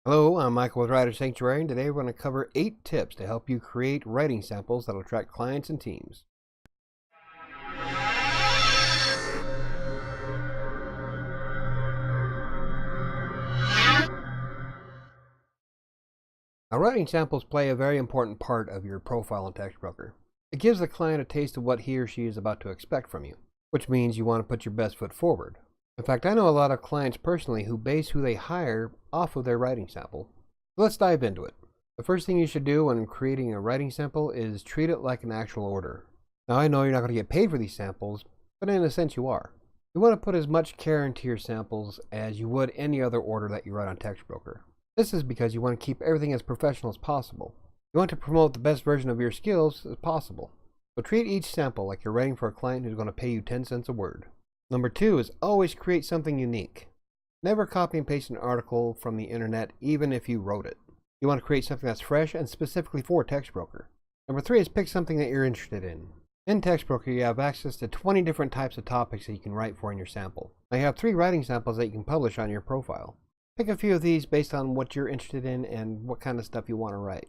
Hello, I'm Michael with Writer Sanctuary, and today we're going to cover 8 tips to help you create writing samples that'll attract clients and teams. Now, writing samples play a very important part of your profile in Textbroker. It gives the client a taste of what he or she is about to expect from you, which means you want to put your best foot forward. In fact, I know a lot of clients personally who base who they hire off of their writing sample. So let's dive into it. The first thing you should do when creating a writing sample is treat it like an actual order. Now, I know you're not going to get paid for these samples, but in a sense you are. You want to put as much care into your samples as you would any other order that you write on Textbroker. This is because you want to keep everything as professional as possible. You want to promote the best version of your skills as possible. So treat each sample like you're writing for a client who's going to pay you 10 cents a word. Number 2 is always create something unique. Never copy and paste an article from the internet, even if you wrote it. You want to create something that's fresh and specifically for Textbroker. Number 3 is pick something that you're interested in. In Textbroker, you have access to 20 different types of topics that you can write for in your sample. Now you have 3 writing samples that you can publish on your profile. Pick a few of these based on what you're interested in and what kind of stuff you want to write.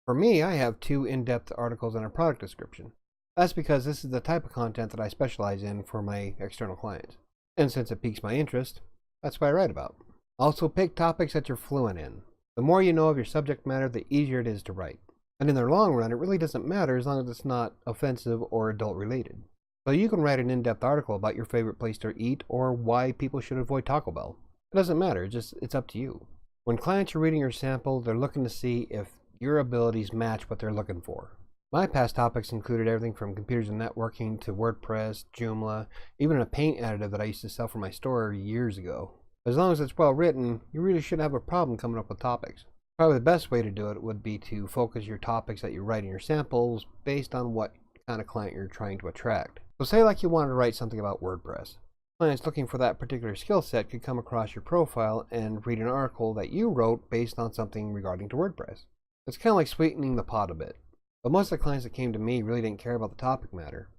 For me, I have 2 in-depth articles and a product description. That's because this is the type of content that I specialize in for my external clients. And since it piques my interest, that's what I write about. Also, pick topics that you're fluent in. The more you know of your subject matter, the easier it is to write. And in the long run, it really doesn't matter as long as it's not offensive or adult related. So you can write an in-depth article about your favorite place to eat or why people should avoid Taco Bell. It doesn't matter, it's up to you. When clients are reading your sample, they're looking to see if your abilities match what they're looking for. My past topics included everything from computers and networking to WordPress, Joomla, even a paint additive that I used to sell for my store years ago. As long as it's well written, you really shouldn't have a problem coming up with topics. Probably the best way to do it would be to focus your topics that you write in your samples based on what kind of client you're trying to attract. So say like you wanted to write something about WordPress. Clients looking for that particular skill set could come across your profile and read an article that you wrote based on something regarding to WordPress. It's kind of like sweetening the pot a bit. But most of the clients that came to me really didn't care about the topic matter.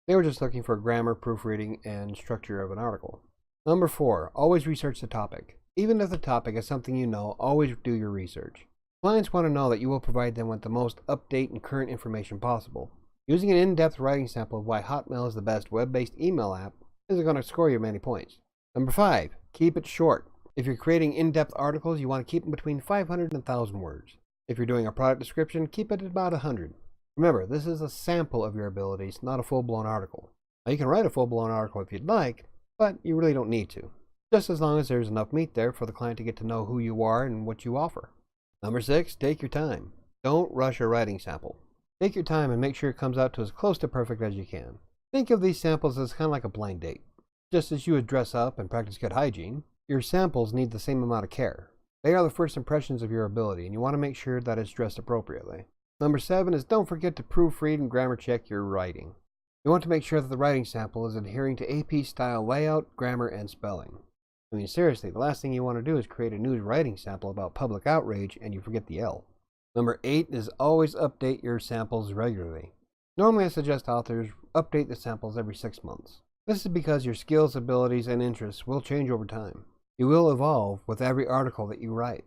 They were just looking for grammar, proofreading, and structure of an article. Number 4, always research the topic. Even if the topic is something you know, always do your research. Clients want to know that you will provide them with the most up-to-date and current information possible. Using an in-depth writing sample of why Hotmail is the best web-based email app isn't going to score you many points. Number 5, keep it short. If you're creating in-depth articles, you want to keep them between 500 and 1,000 words. If you're doing a product description, keep it at about 100. Remember, this is a sample of your abilities, not a full-blown article. Now, you can write a full-blown article if you'd like, but you really don't need to. Just as long as there's enough meat there for the client to get to know who you are and what you offer. Number 6, take your time. Don't rush a writing sample. Take your time and make sure it comes out to as close to perfect as you can. Think of these samples as kind of like a blind date. Just as you would dress up and practice good hygiene, your samples need the same amount of care. They are the first impressions of your ability, and you want to make sure that it's dressed appropriately. Number 7 is don't forget to proofread and grammar check your writing. You want to make sure that the writing sample is adhering to AP style layout, grammar, and spelling. I mean, seriously, the last thing you want to do is create a news writing sample about public outrage and you forget the L. Number 8 is always update your samples regularly. Normally, I suggest authors update the samples every 6 months. This is because your skills, abilities, and interests will change over time. You will evolve with every article that you write.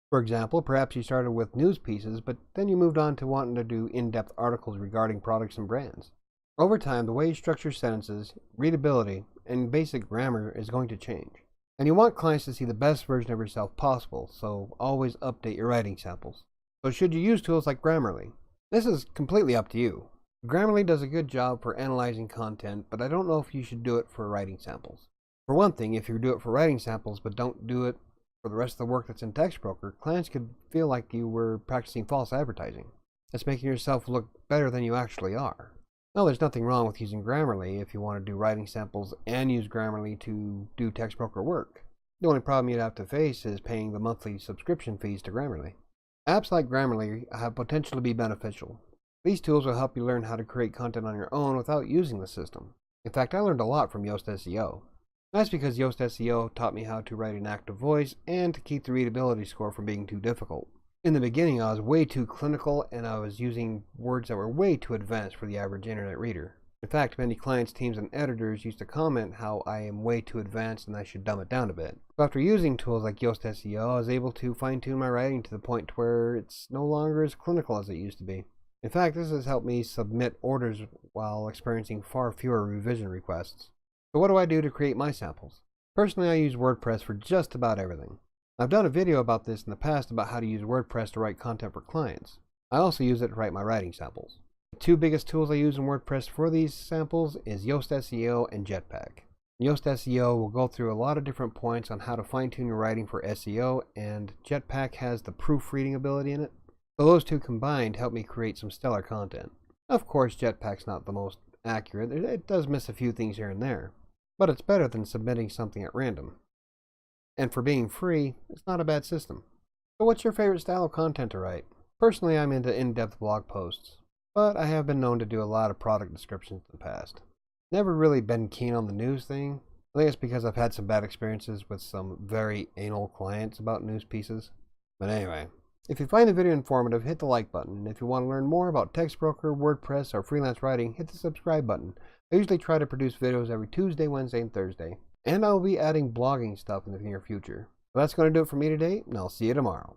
For example, perhaps you started with news pieces, but then you moved on to wanting to do in-depth articles regarding products and brands. Over time, the way you structure sentences, readability, and basic grammar is going to change. And you want clients to see the best version of yourself possible, so always update your writing samples. So should you use tools like Grammarly? This is completely up to you. Grammarly does a good job for analyzing content, but I don't know if you should do it for writing samples. For one thing, if you do it for writing samples but don't do it for the rest of the work that's in Textbroker, clients could feel like you were practicing false advertising. That's making yourself look better than you actually are. Now, there's nothing wrong with using Grammarly if you want to do writing samples and use Grammarly to do Textbroker work. The only problem you'd have to face is paying the monthly subscription fees to Grammarly. Apps like Grammarly have potential to be beneficial. These tools will help you learn how to create content on your own without using the system. In fact, I learned a lot from Yoast SEO. That's because Yoast SEO taught me how to write an active voice and to keep the readability score from being too difficult. In the beginning, I was way too clinical and I was using words that were way too advanced for the average internet reader. In fact, many clients, teams, and editors used to comment how I am way too advanced and I should dumb it down a bit. So after using tools like Yoast SEO, I was able to fine-tune my writing to the point where it's no longer as clinical as it used to be. In fact, this has helped me submit orders while experiencing far fewer revision requests. So what do I do to create my samples? Personally, I use WordPress for just about everything. I've done a video about this in the past about how to use WordPress to write content for clients. I also use it to write my writing samples. The two biggest tools I use in WordPress for these samples is Yoast SEO and Jetpack. Yoast SEO will go through a lot of different points on how to fine-tune your writing for SEO, and Jetpack has the proofreading ability in it. So those two combined help me create some stellar content. Of course, Jetpack's not the most accurate. It does miss a few things here and there, but it's better than submitting something at random. And for being free, it's not a bad system. So what's your favorite style of content to write? Personally, I'm into in-depth blog posts, but I have been known to do a lot of product descriptions in the past. Never really been keen on the news thing. I think it's because I've had some bad experiences with some very anal clients about news pieces. But anyway, if you find the video informative, hit the like button. And if you want to learn more about Textbroker, WordPress, or freelance writing, hit the subscribe button. I usually try to produce videos every Tuesday, Wednesday, and Thursday. And I'll be adding blogging stuff in the near future. So that's going to do it for me today, and I'll see you tomorrow.